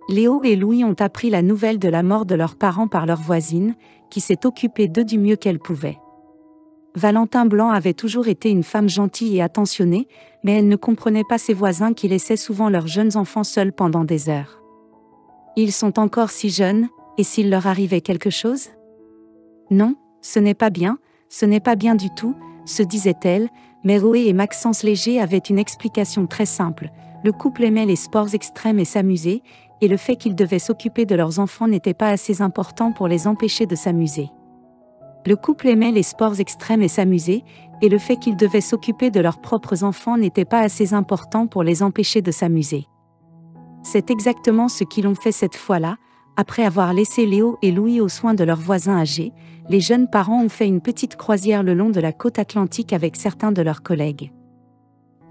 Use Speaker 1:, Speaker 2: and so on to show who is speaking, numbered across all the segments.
Speaker 1: Léo et Louis ont appris la nouvelle de la mort de leurs parents par leur voisine, qui s'est occupée d'eux du mieux qu'elle pouvait. Valentin Blanc avait toujours été une femme gentille et attentionnée, mais elle ne comprenait pas ses voisins qui laissaient souvent leurs jeunes enfants seuls pendant des heures. Ils sont encore si jeunes, et s'il leur arrivait quelque chose ? Non, ce n'est pas bien du tout, se disait-elle, mais Roé et Maxence Léger avaient une explication très simple. Le couple aimait les sports extrêmes et s'amusait, et le fait qu'ils devaient s'occuper de leurs enfants n'était pas assez important pour les empêcher de s'amuser. Le couple aimait les sports extrêmes et s'amusait, et le fait qu'ils devaient s'occuper de leurs propres enfants n'était pas assez important pour les empêcher de s'amuser. C'est exactement ce qu'ils ont fait cette fois-là. Après avoir laissé Léo et Louis aux soins de leurs voisins âgés, les jeunes parents ont fait une petite croisière le long de la côte atlantique avec certains de leurs collègues.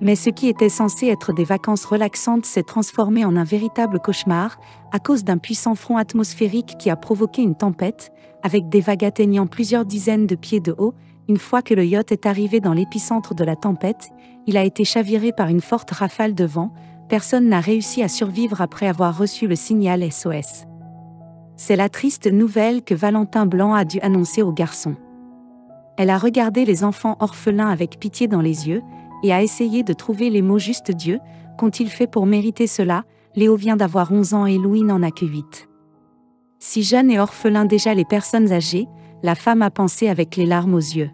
Speaker 1: Mais ce qui était censé être des vacances relaxantes s'est transformé en un véritable cauchemar, à cause d'un puissant front atmosphérique qui a provoqué une tempête, avec des vagues atteignant plusieurs dizaines de pieds de haut. Une fois que le yacht est arrivé dans l'épicentre de la tempête, il a été chaviré par une forte rafale de vent. Personne n'a réussi à survivre après avoir reçu le signal SOS. C'est la triste nouvelle que Valentin Blanc a dû annoncer aux garçons. Elle a regardé les enfants orphelins avec pitié dans les yeux, et a essayé de trouver les mots justes. Dieu, qu'ont-ils fait pour mériter cela ? Léo vient d'avoir 11 ans et Louis n'en a que 8. Si jeunes et orphelins déjà les personnes âgées, la femme a pensé avec les larmes aux yeux.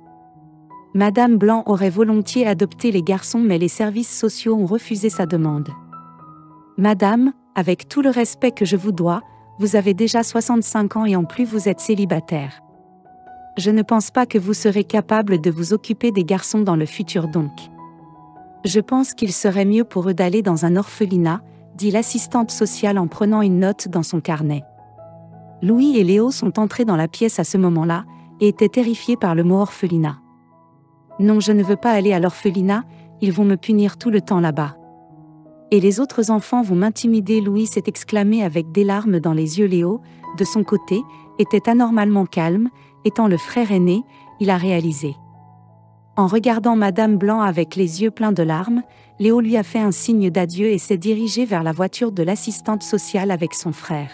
Speaker 1: Madame Blanc aurait volontiers adopté les garçons mais les services sociaux ont refusé sa demande. Madame, avec tout le respect que je vous dois, vous avez déjà 65 ans et en plus vous êtes célibataire. Je ne pense pas que vous serez capable de vous occuper des garçons dans le futur donc. Je pense qu'il serait mieux pour eux d'aller dans un orphelinat, dit l'assistante sociale en prenant une note dans son carnet. Louis et Léo sont entrés dans la pièce à ce moment-là, et étaient terrifiés par le mot orphelinat. Non, je ne veux pas aller à l'orphelinat, ils vont me punir tout le temps là-bas. Et les autres enfants vont m'intimider. Louis s'est exclamé avec des larmes dans les yeux. Léo, de son côté, était anormalement calme, étant le frère aîné, il a réalisé. En regardant Madame Blanc avec les yeux pleins de larmes, Léo lui a fait un signe d'adieu et s'est dirigé vers la voiture de l'assistante sociale avec son frère.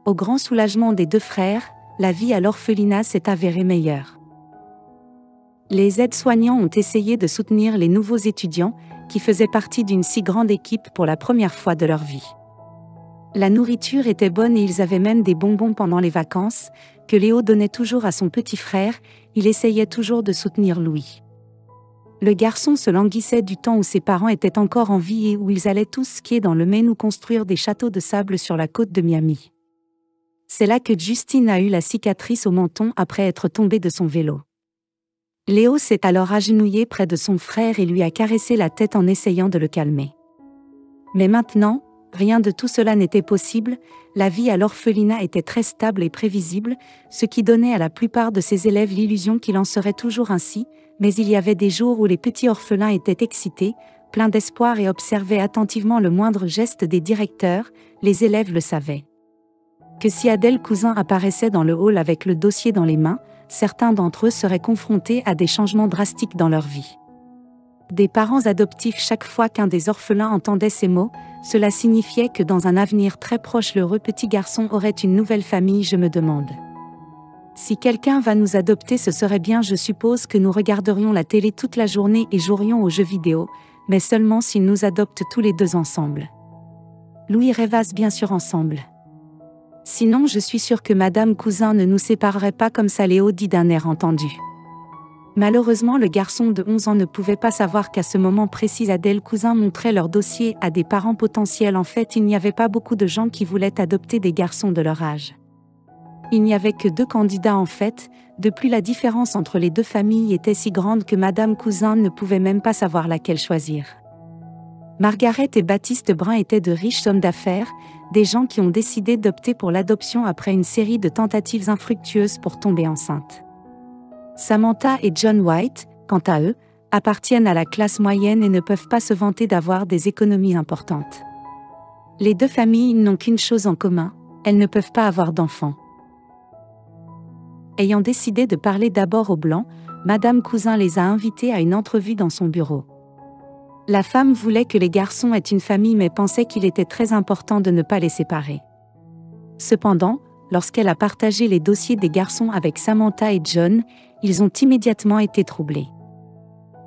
Speaker 1: Au grand soulagement des deux frères, la vie à l'orphelinat s'est avérée meilleure. Les aides-soignants ont essayé de soutenir les nouveaux étudiants, qui faisaient partie d'une si grande équipe pour la première fois de leur vie. La nourriture était bonne et ils avaient même des bonbons pendant les vacances, que Léo donnait toujours à son petit frère. Il essayait toujours de soutenir Louis. Le garçon se languissait du temps où ses parents étaient encore en vie et où ils allaient tous skier dans le Maine ou construire des châteaux de sable sur la côte de Miami. C'est là que Justine a eu la cicatrice au menton après être tombée de son vélo. Léo s'est alors agenouillé près de son frère et lui a caressé la tête en essayant de le calmer. Mais maintenant, rien de tout cela n'était possible. La vie à l'orphelinat était très stable et prévisible, ce qui donnait à la plupart de ses élèves l'illusion qu'il en serait toujours ainsi, mais il y avait des jours où les petits orphelins étaient excités, pleins d'espoir et observaient attentivement le moindre geste des directeurs. Les élèves le savaient. Que si Adèle Cousin apparaissait dans le hall avec le dossier dans les mains, certains d'entre eux seraient confrontés à des changements drastiques dans leur vie. Des parents adoptifs. Chaque fois qu'un des orphelins entendait ces mots, cela signifiait que dans un avenir très proche l'heureux petit garçon aurait une nouvelle famille. Je me demande. Si quelqu'un va nous adopter, ce serait bien. Je suppose que nous regarderions la télé toute la journée et jouerions aux jeux vidéo, mais seulement s'ils nous adoptent tous les deux ensemble. Louis rêvasse bien sûr ensemble. Sinon je suis sûre que Madame Cousin ne nous séparerait pas comme ça. Léo dit d'un air entendu. Malheureusement le garçon de 11 ans ne pouvait pas savoir qu'à ce moment précis Adèle Cousin montrait leur dossier à des parents potentiels. En fait il n'y avait pas beaucoup de gens qui voulaient adopter des garçons de leur âge. Il n'y avait que 2 candidats en fait. De plus la différence entre les 2 familles était si grande que Madame Cousin ne pouvait même pas savoir laquelle choisir. Margaret et Baptiste Brun étaient de riches hommes d'affaires, des gens qui ont décidé d'opter pour l'adoption après une série de tentatives infructueuses pour tomber enceinte. Samantha et John White, quant à eux, appartiennent à la classe moyenne et ne peuvent pas se vanter d'avoir des économies importantes. Les 2 familles n'ont qu'une chose en commun, elles ne peuvent pas avoir d'enfants. Ayant décidé de parler d'abord aux Blancs, Madame Cousin les a invités à une entrevue dans son bureau. La femme voulait que les garçons aient une famille mais pensait qu'il était très important de ne pas les séparer. Cependant, lorsqu'elle a partagé les dossiers des garçons avec Samantha et John, ils ont immédiatement été troublés.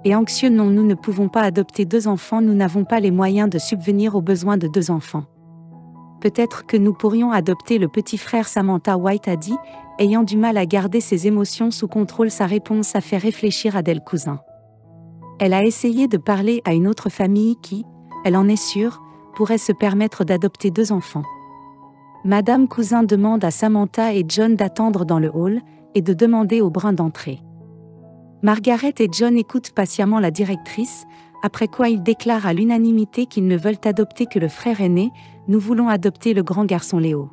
Speaker 1: Et anxieux, non, nous ne pouvons pas adopter 2 enfants, nous n'avons pas les moyens de subvenir aux besoins de 2 enfants. Peut-être que nous pourrions adopter le petit frère, Samantha White a dit, ayant du mal à garder ses émotions sous contrôle. Sa réponse a fait réfléchir Adèle Cousin. Elle a essayé de parler à une autre famille qui, elle en est sûre, pourrait se permettre d'adopter 2 enfants. Madame Cousin demande à Samantha et John d'attendre dans le hall et de demander au brun d'entrer. Margaret et John écoutent patiemment la directrice, après quoi ils déclarent à l'unanimité qu'ils ne veulent adopter que le frère aîné. Nous voulons adopter le grand garçon Léo.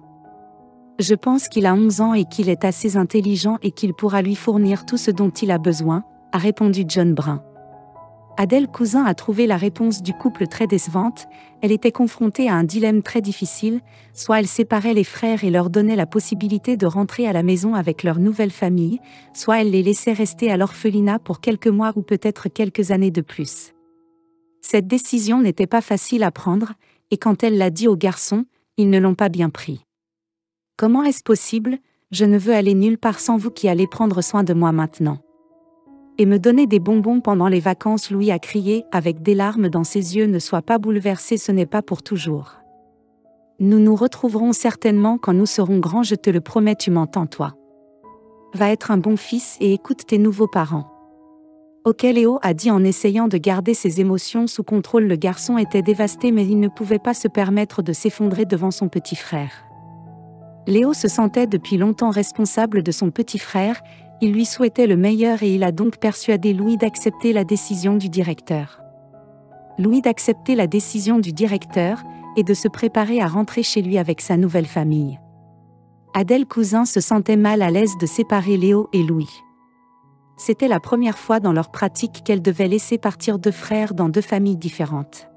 Speaker 1: Je pense qu'il a 11 ans et qu'il est assez intelligent et qu'il pourra lui fournir tout ce dont il a besoin, a répondu John Brun. Adèle Cousin a trouvé la réponse du couple très décevante. Elle était confrontée à un dilemme très difficile, soit elle séparait les frères et leur donnait la possibilité de rentrer à la maison avec leur nouvelle famille, soit elle les laissait rester à l'orphelinat pour quelques mois ou peut-être quelques années de plus. Cette décision n'était pas facile à prendre, et quand elle l'a dit aux garçons, ils ne l'ont pas bien pris. « Comment est-ce possible? Je ne veux aller nulle part sans vous qui allez prendre soin de moi maintenant. » Et me donner des bonbons pendant les vacances, Louis a crié, avec des larmes dans ses yeux. Ne sois pas bouleversé, ce n'est pas pour toujours. Nous nous retrouverons certainement quand nous serons grands, je te le promets, tu m'entends toi. Va être un bon fils et écoute tes nouveaux parents. Ok, Léo a dit en essayant de garder ses émotions sous contrôle. Le garçon était dévasté mais il ne pouvait pas se permettre de s'effondrer devant son petit frère. Léo se sentait depuis longtemps responsable de son petit frère. Il lui souhaitait le meilleur et il a donc persuadé Louis d'accepter la décision du directeur. Louis d'accepter la décision du directeur et de se préparer à rentrer chez lui avec sa nouvelle famille. Adèle Cousin se sentait mal à l'aise de séparer Léo et Louis. C'était la première fois dans leur pratique qu'elle devait laisser partir 2 frères dans 2 familles différentes.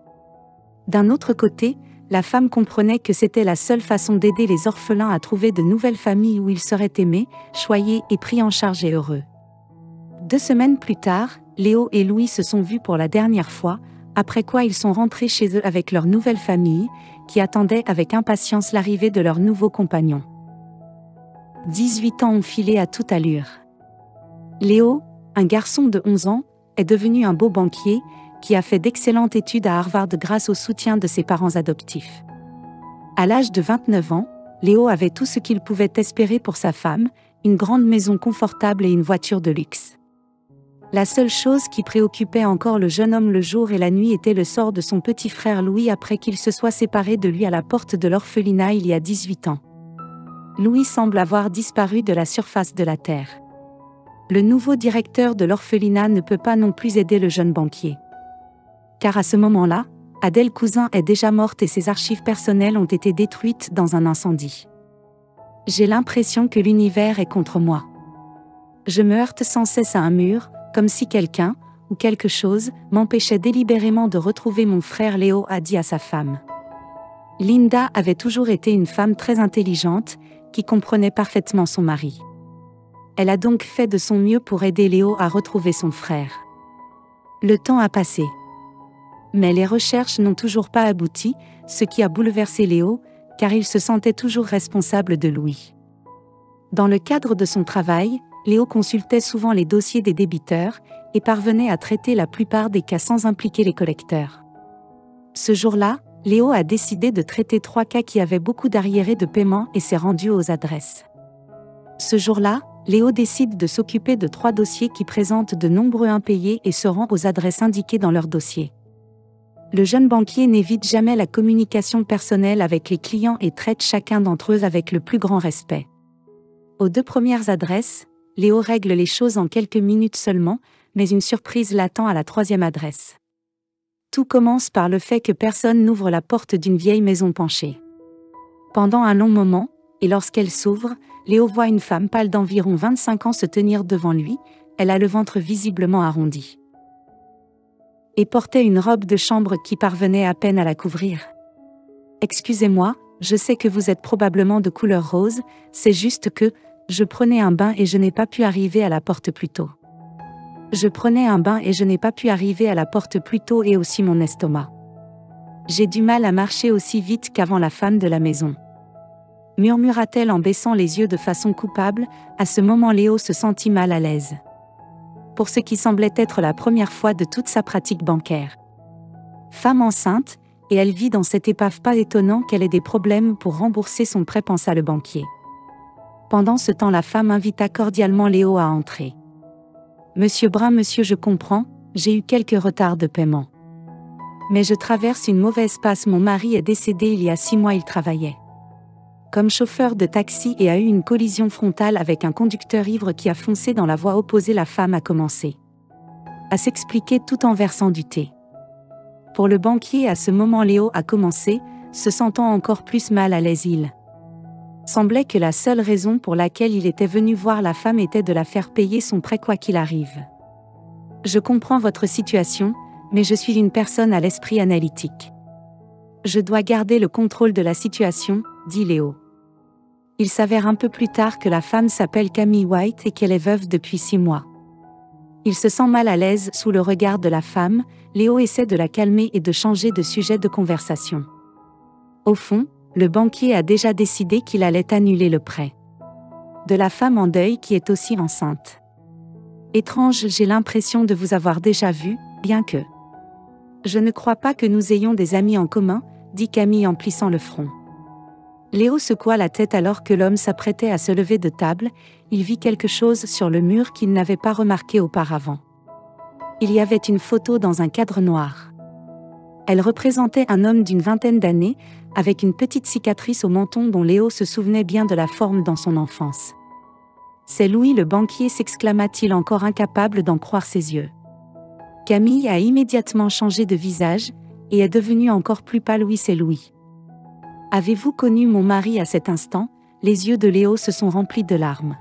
Speaker 1: D'un autre côté, la femme comprenait que c'était la seule façon d'aider les orphelins à trouver de nouvelles familles où ils seraient aimés, choyés et pris en charge et heureux. 2 semaines plus tard, Léo et Louis se sont vus pour la dernière fois, après quoi ils sont rentrés chez eux avec leur nouvelle famille, qui attendait avec impatience l'arrivée de leur nouveau compagnon. 18 ans ont filé à toute allure. Léo, un garçon de 11 ans, est devenu un beau banquier, qui a fait d'excellentes études à Harvard grâce au soutien de ses parents adoptifs. À l'âge de 29 ans, Léo avait tout ce qu'il pouvait espérer pour sa femme, une grande maison confortable et une voiture de luxe. La seule chose qui préoccupait encore le jeune homme le jour et la nuit était le sort de son petit frère Louis après qu'il se soit séparé de lui à la porte de l'orphelinat il y a 18 ans. Louis semble avoir disparu de la surface de la terre. Le nouveau directeur de l'orphelinat ne peut pas non plus aider le jeune banquier. Car à ce moment-là, Adèle Cousin est déjà morte et ses archives personnelles ont été détruites dans un incendie. J'ai l'impression que l'univers est contre moi. Je me heurte sans cesse à un mur, comme si quelqu'un, ou quelque chose, m'empêchait délibérément de retrouver mon frère. Léo a dit à sa femme. Linda avait toujours été une femme très intelligente, qui comprenait parfaitement son mari. Elle a donc fait de son mieux pour aider Léo à retrouver son frère. Le temps a passé. Mais les recherches n'ont toujours pas abouti, ce qui a bouleversé Léo, car il se sentait toujours responsable de Louis. Dans le cadre de son travail, Léo consultait souvent les dossiers des débiteurs et parvenait à traiter la plupart des cas sans impliquer les collecteurs. Ce jour-là, Léo a décidé de traiter 3 cas qui avaient beaucoup d'arriérés de paiement et s'est rendu aux adresses. Ce jour-là, Léo décide de s'occuper de 3 dossiers qui présentent de nombreux impayés et se rend aux adresses indiquées dans leur dossier. Le jeune banquier n'évite jamais la communication personnelle avec les clients et traite chacun d'entre eux avec le plus grand respect. Aux 2 premières adresses, Léo règle les choses en quelques minutes seulement, mais une surprise l'attend à la 3e adresse. Tout commence par le fait que personne n'ouvre la porte d'une vieille maison penchée. Pendant un long moment, et lorsqu'elle s'ouvre, Léo voit une femme pâle d'environ 25 ans se tenir devant lui. Elle a le ventre visiblement arrondi. Et portait une robe de chambre qui parvenait à peine à la couvrir. « Excusez-moi, je sais que vous êtes probablement de couleur rose, c'est juste que, je prenais un bain et je n'ai pas pu arriver à la porte plus tôt. Je prenais un bain et je n'ai pas pu arriver à la porte plus tôt et aussi mon estomac. J'ai du mal à marcher aussi vite qu'avant la femme de la maison. Murmura-t-elle en baissant les yeux de façon coupable. À ce moment Léo se sentit mal à l'aise. Pour ce qui semblait être la première fois de toute sa pratique bancaire. Femme enceinte, et elle vit dans cette épave, pas étonnant qu'elle ait des problèmes pour rembourser son prêt, pensa le banquier. Pendant ce temps la femme invita cordialement Léo à entrer. Monsieur Brun, monsieur, je comprends, j'ai eu quelques retards de paiement. Mais je traverse une mauvaise passe, mon mari est décédé il y a 6 mois, il travaillait comme chauffeur de taxi et a eu une collision frontale avec un conducteur ivre qui a foncé dans la voie opposée. La femme a commencé à s'expliquer tout en versant du thé. Pour le banquier, à ce moment Léo a commencé, se sentant encore plus mal à l'aise. Il semblait que la seule raison pour laquelle il était venu voir la femme était de la faire payer son prêt quoi qu'il arrive. Je comprends votre situation, mais je suis une personne à l'esprit analytique. Je dois garder le contrôle de la situation, dit Léo. Il s'avère un peu plus tard que la femme s'appelle Camille White et qu'elle est veuve depuis 6 mois. Il se sent mal à l'aise sous le regard de la femme. Léo essaie de la calmer et de changer de sujet de conversation. Au fond, le banquier a déjà décidé qu'il allait annuler le prêt de la femme en deuil qui est aussi enceinte. Étrange, j'ai l'impression de vous avoir déjà vu, bien que je ne crois pas que nous ayons des amis en commun, dit Camille en plissant le front. Léo secoua la tête alors que l'homme s'apprêtait à se lever de table. Il vit quelque chose sur le mur qu'il n'avait pas remarqué auparavant. Il y avait une photo dans un cadre noir. Elle représentait un homme d'une vingtaine d'années, avec une petite cicatrice au menton dont Léo se souvenait bien de la forme dans son enfance. « C'est Louis le banquier », s'exclama-t-il, encore incapable d'en croire ses yeux. Camille a immédiatement changé de visage, et est devenue encore plus pâle. « Oui, c'est Louis. Avez-vous connu mon mari ?» À cet instant, les yeux de Léo se sont remplis de larmes,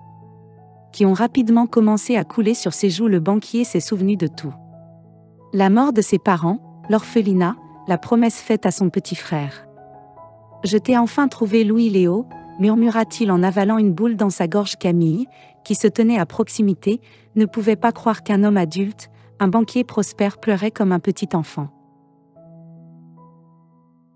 Speaker 1: qui ont rapidement commencé à couler sur ses joues. Le banquier s'est souvenu de tout. La mort de ses parents, l'orphelinat, la promesse faite à son petit frère. « Je t'ai enfin trouvé, Louis. » Léo, murmura-t-il en avalant une boule dans sa gorge. Camille, qui se tenait à proximité, ne pouvait pas croire qu'un homme adulte, un banquier prospère, pleurait comme un petit enfant.